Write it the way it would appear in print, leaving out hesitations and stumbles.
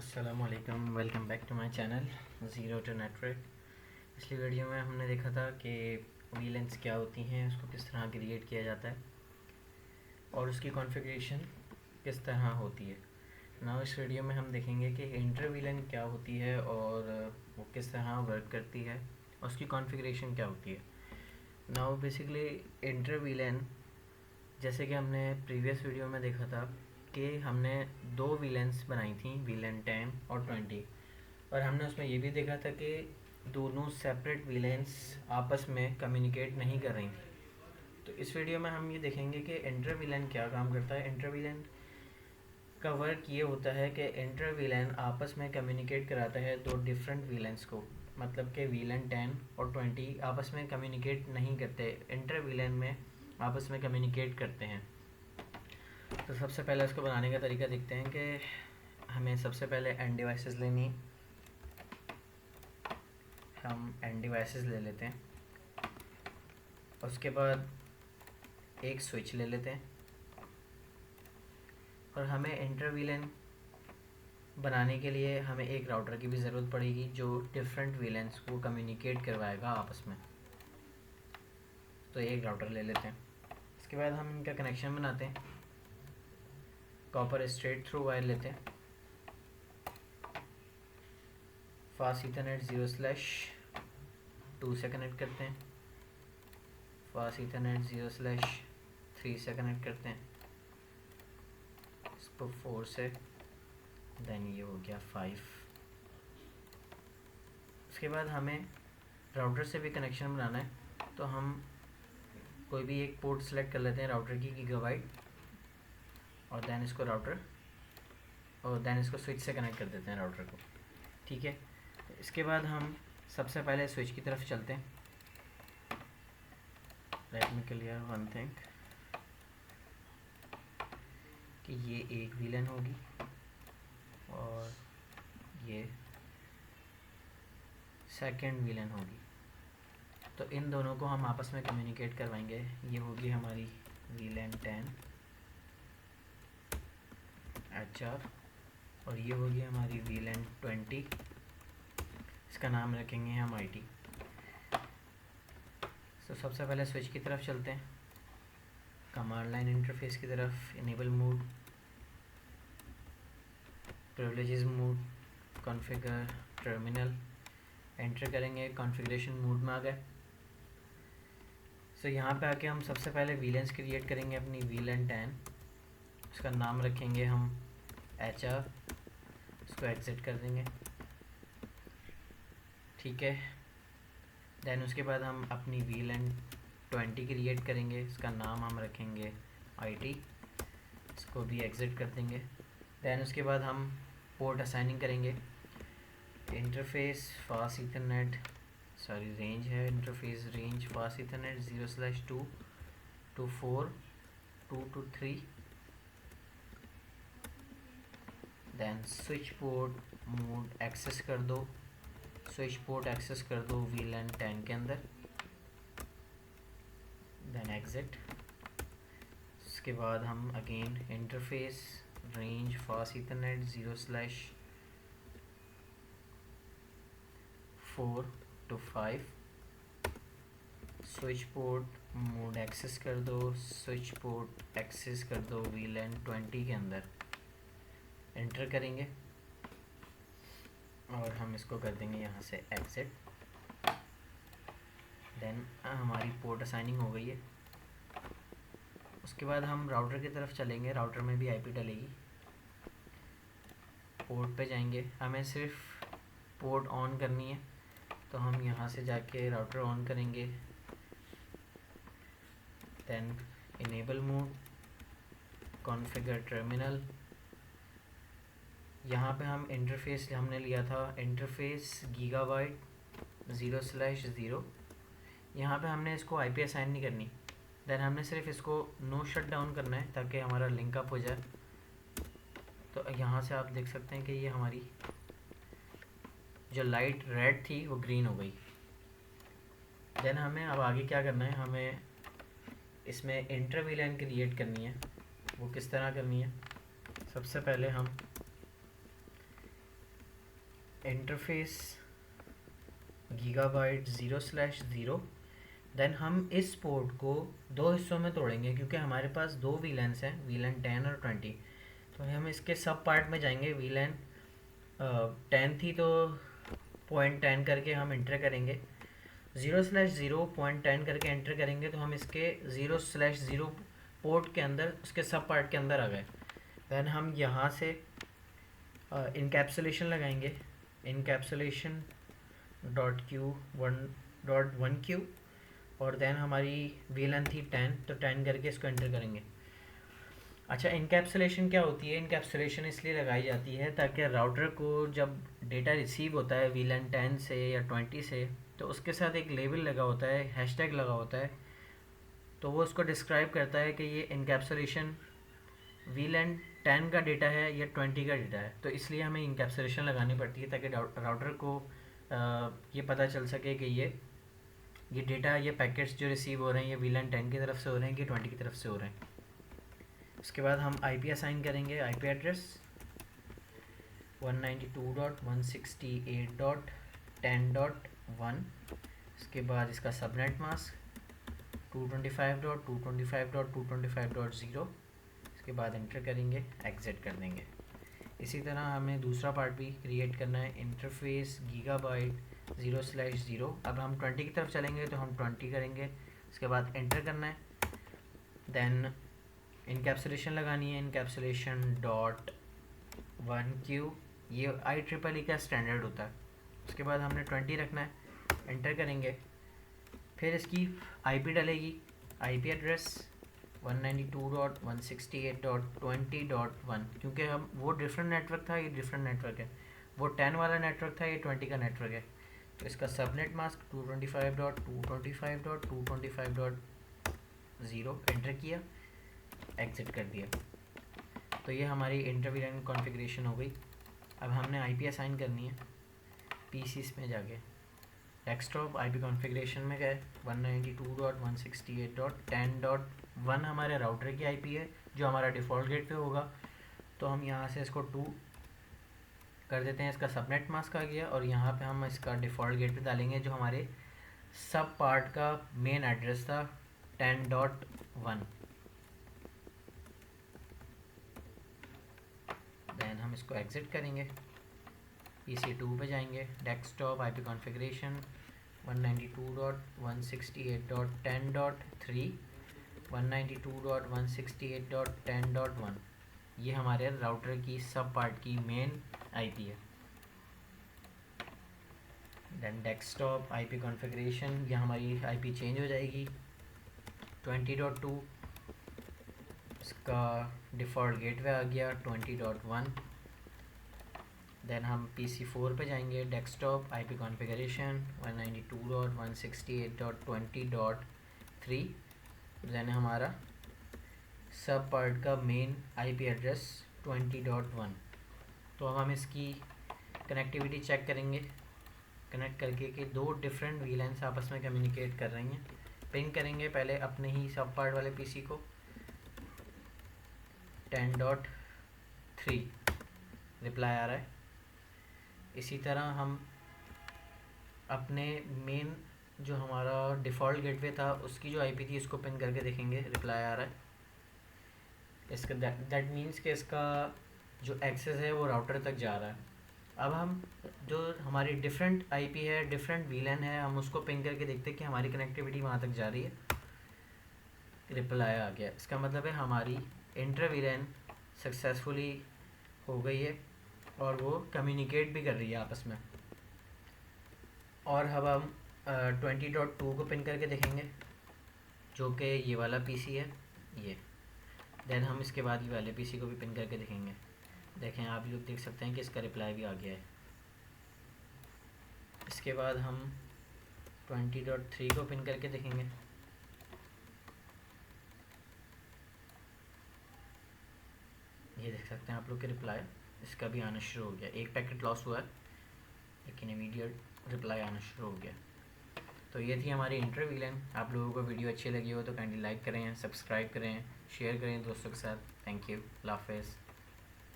अस्सलामुअलैकुम, welcome back to my channel zero to network. पिछली वीडियो में हमने देखा था कि वीलेंस क्या होती हैं, उसको किस तरह क्रिएट किया जाता है और उसकी कॉन्फ़िगरेशन किस तरह होती है। नाउ इस वीडियो में हम देखेंगे कि इंटर वीलेन क्या होती है और वो किस तरह वर्क करती है और उसकी कॉन्फ़िगरेशन क्या होती है। नाउ बेसिकली इंटर वीलेन, जैसे कि हमने प्रीवियस वीडियो में देखा था कि हमने दो वीलेंस बनाई थी, वीलेन 10 और 20, और हमने उसमें ये भी देखा था कि दोनों सेपरेट वीलेंस आपस में कम्युनिकेट नहीं कर रही थी। तो इस वीडियो में हम ये देखेंगे कि इंटर वीलेन क्या काम करता है। इंटर वीलेन का वर्क ये होता है कि इंटर वीलेन आपस में कम्युनिकेट कराता है दो डिफरेंट वीलेंस को। मतलब कि वीलेन 10 और 20 आपस में कम्युनिकेट नहीं करते, इंटर वीलेन में आपस में कम्युनिकेट करते हैं। तो सबसे पहले इसको बनाने का तरीका देखते हैं कि हमें सबसे पहले एंड डिवाइसेस लेनी है। हम एंड डिवाइसेस ले लेते हैं, उसके बाद एक स्विच ले लेते हैं और हमें इंटर वीलेन बनाने के लिए हमें एक राउटर की भी ज़रूरत पड़ेगी जो डिफरेंट वीलेंस को कम्युनिकेट करवाएगा आपस में। तो एक राउटर ले लेते हैं, इसके बाद हम इनका कनेक्शन बनाते हैं। कॉपर स्ट्रेट थ्रू वायर लेते हैं, फास्ट ईथरनेट 0/2 से कनेक्ट करते हैं, फास्ट ईथरनेट 0/3 से कनेक्ट करते हैं, इसको 4 से, देन ये हो गया 5। उसके बाद हमें राउटर से भी कनेक्शन बनाना है, तो हम कोई भी एक पोर्ट सेलेक्ट कर लेते हैं राउटर की गीगाबाइट, और देन इसको राउटर और देन इसको स्विच से कनेक्ट कर देते हैं राउटर को। ठीक है, इसके बाद हम सबसे पहले स्विच की तरफ चलते हैं। Let me clear one thing कि ये एक वीलन होगी और ये सेकंड वीलन होगी। तो इन दोनों को हम आपस में कम्युनिकेट करवाएंगे। ये होगी हमारी वीलन 10 HR और ये होगी हमारी वीलन 20, इसका नाम रखेंगे हम IT। तो सबसे पहले स्विच की तरफ चलते हैं, कमांड लाइन इंटरफेस की तरफ, enable mode, privileges mode, configure terminal enter करेंगे। कॉन्फ़िगरेशन मोड में आ गए। सो यहाँ पे आके हम सबसे पहले वीलेंस क्रिएट करेंगे अपनी वीलन 10, उसका नाम रखेंगे हम HR, उसको एग्जिट कर देंगे। ठीक है, देन उसके बाद हम अपनी वीलन 20 क्रिएट करेंगे, इसका नाम हम रखेंगे IT, इसको भी एग्जिट कर देंगे। देन उसके बाद हम पोर्ट असाइनिंग करेंगे। Interface fast ethernet, sorry range है, interface range fast ethernet 0/2 to 4 2 to 3। Then switch port mode access कर दो, स्विच पोर्ट एक्सेस कर दो वीलन 10 के अंदर, देन एग्जिट। उसके बाद हम again interface range fast ethernet 0/4 to 5, switch port mode access कर दो, स्विच पोर्ट एक्सेस कर दो वीलन 20 के अंदर, एंटर करेंगे और हम इसको कर देंगे यहाँ से एग्जिट। देन हमारी पोर्ट असाइनिंग हो गई है। उसके बाद हम राउटर की तरफ चलेंगे, राउटर में भी IP डलेगी। पोर्ट पे जाएंगे, हमें सिर्फ पोर्ट ऑन करनी है, तो हम यहाँ से जाके राउटर ऑन करेंगे। Then enable mode, configure terminal, यहाँ पे हम इंटरफेस हमने लिया था इंटरफेस गीगाबाइट 0/0, यहाँ पे हमने इसको IP असाइन नहीं करनी। देन हमने सिर्फ इसको नो शट डाउन करना है ताकि हमारा लिंक अप हो जाए। तो यहाँ से आप देख सकते हैं कि ये हमारी जो लाइट रेड थी वो ग्रीन हो गई। देन हमें अब आगे क्या करना है, हमें इसमें इंटर वीलन क्रिएट करनी है। वो किस तरह करनी है, सबसे पहले हम इंटरफेस गीगाबाइट 0/0। देन हम इस पोर्ट को दो हिस्सों में तोड़ेंगे क्योंकि हमारे पास दो वीलैंस हैं, वीलैन 10 और 20। तो हम इसके सब पार्ट में जाएंगे। वीलैन 10 थी तो .10 करके हम इंटर करेंगे, 0/0 .10 करके एंटर करेंगे तो हम इसके 0/0 पोर्ट के अंदर, उसके सब पार्ट के अंदर आ गए। दैन हम यहाँ से इनकैप्सुलेशन लगाएंगे, इनकैप्सुलेशन .q1.1q, और देन हमारी वीलन थी 10 तो 10 करके इसको एंटर करेंगे। अच्छा, इनकैप्सुलेशन क्या होती है? इनकैप्सुलेशन इसलिए लगाई जाती है ताकि राउटर को जब डेटा रिसीव होता है वीलन 10 से या 20 से, तो उसके साथ एक लेबल लगा होता है, हैशटैग लगा होता है, तो वो उसको डिस्क्राइब करता है कि ये इनकैप्सुलेशन वीलन 10 का डेटा है या 20 का डेटा है। तो इसलिए हमें इनकैप्सुलेशन लगानी पड़ती है ताकि राउटर को ये पता चल सके कि ये डेटा, ये पैकेट्स जो रिसीव हो रहे हैं ये वीलन 10 की तरफ से हो रहे हैं कि 20 की तरफ से हो रहे हैं। उसके बाद हम आईपी असाइन करेंगे, आईपी एड्रेस 192.168.10.1। इसके बाद इसका सबनेट मास्क 225.225.225.0। इसके बाद एंटर करेंगे, एग्जिट कर देंगे। इसी तरह हमें दूसरा पार्ट भी क्रिएट करना है, इंटरफेस गीगाबाइट 0/0। अब हम 20 की तरफ चलेंगे तो हम 20 करेंगे, इसके बाद एंटर करना है। देन इनकैप्सुलेशन लगानी है, इनकैप्सुलेशन .1q, ये IEEE का स्टैंडर्ड होता है। उसके बाद हमने 20 रखना है, एंटर करेंगे। फिर इसकी आईपी डलेगी, आईपी एड्रेस 192.168.20.1, क्योंकि हम वो डिफरेंट नेटवर्क था, ये डिफरेंट नेटवर्क है। वो 10 वाला नेटवर्क था, ये 20 का नेटवर्क है। तो इसका सबनेट मास्क 225.225.225.0 एंटर किया, एग्जिट कर दिया। तो ये हमारी इंटरवीलन कॉन्फ़िगरेशन हो गई। अब हमने आईपी असाइन करनी है पीसीस में जाके, डेस्कटॉप आईपी कॉन्फ़िगरेशन में गए, 192.168.10.1 हमारे राउटर की आईपी है जो हमारा डिफ़ॉल्ट गेट पे होगा। तो हम यहाँ से इसको 2 कर देते हैं, इसका सबनेट मास्क आ गया, और यहाँ पे हम इसका डिफ़ॉल्ट गेट पे डालेंगे जो हमारे सब पार्ट का मेन एड्रेस था 10.1। देन हम इसको एग्जिट करेंगे, PC2 पे जाएंगे, डेस्कटॉप आईपी कॉन्फ़िगरेशन 192.168.10.3, 192.168.10.1, ये हमारे राउटर की सब पार्ट की मेन आईपी है। देन डेस्कटॉप आईपी कॉन्फ़िगरेशन, ये हमारी आईपी चेंज हो जाएगी 20.2, इसका डिफ़ॉल्ट गेटवे आ गया 20.1। देन हम PC4 पे जाएंगे, डेस्कटॉप आईपी कॉन्फ़िगरेशन 192.168.20.3। देन हमारा सब पार्ट का मेन आईपी एड्रेस 20.1। तो अब हम इसकी कनेक्टिविटी चेक करेंगे, कनेक्ट करके कि दो डिफरेंट वीलैंस आपस में कम्युनिकेट कर रही हैं। पिंग करेंगे पहले अपने ही सब पार्ट वाले पीसी को, 10.3 रिप्लाई आ रहा है। इसी तरह हम अपने मेन जो हमारा डिफ़ॉल्ट गेटवे था उसकी जो आईपी थी उसको पिन करके देखेंगे, रिप्लाई आ रहा है। इसका दैट मीन्स कि इसका जो एक्सेस है वो राउटर तक जा रहा है। अब हम जो हमारी डिफरेंट आईपी है, डिफरेंट वीलैन है, हम उसको पिंग करके देखते हैं कि हमारी कनेक्टिविटी वहाँ तक जा रही है। रिप्लाई आ गया, इसका मतलब है हमारी इंटर वीलैन सक्सेसफुली हो गई है और वो कम्युनिकेट भी कर रही है आपस में। और अब हम 20.2 को पिन करके देखेंगे जो कि ये वाला पीसी है ये। देन हम इसके बाद ये वाले पीसी को भी पिन करके देखेंगे। देखें, आप लोग देख सकते हैं कि इसका रिप्लाई भी आ गया है। इसके बाद हम 20.3 को पिन करके देखेंगे। ये देख सकते हैं आप लोग के रिप्लाई, इसका भी आना शुरू हो गया। एक पैकेट लॉस हुआ है लेकिन इमीडिएट रिप्लाई आना शुरू हो गया। तो ये थी हमारी इंटर वीलैन। आप लोगों को वीडियो अच्छी लगी हो तो काइंडली लाइक करें, सब्सक्राइब करें, शेयर करें दोस्तों के साथ। थैंक यू, अल्लाह हाफ़िज़।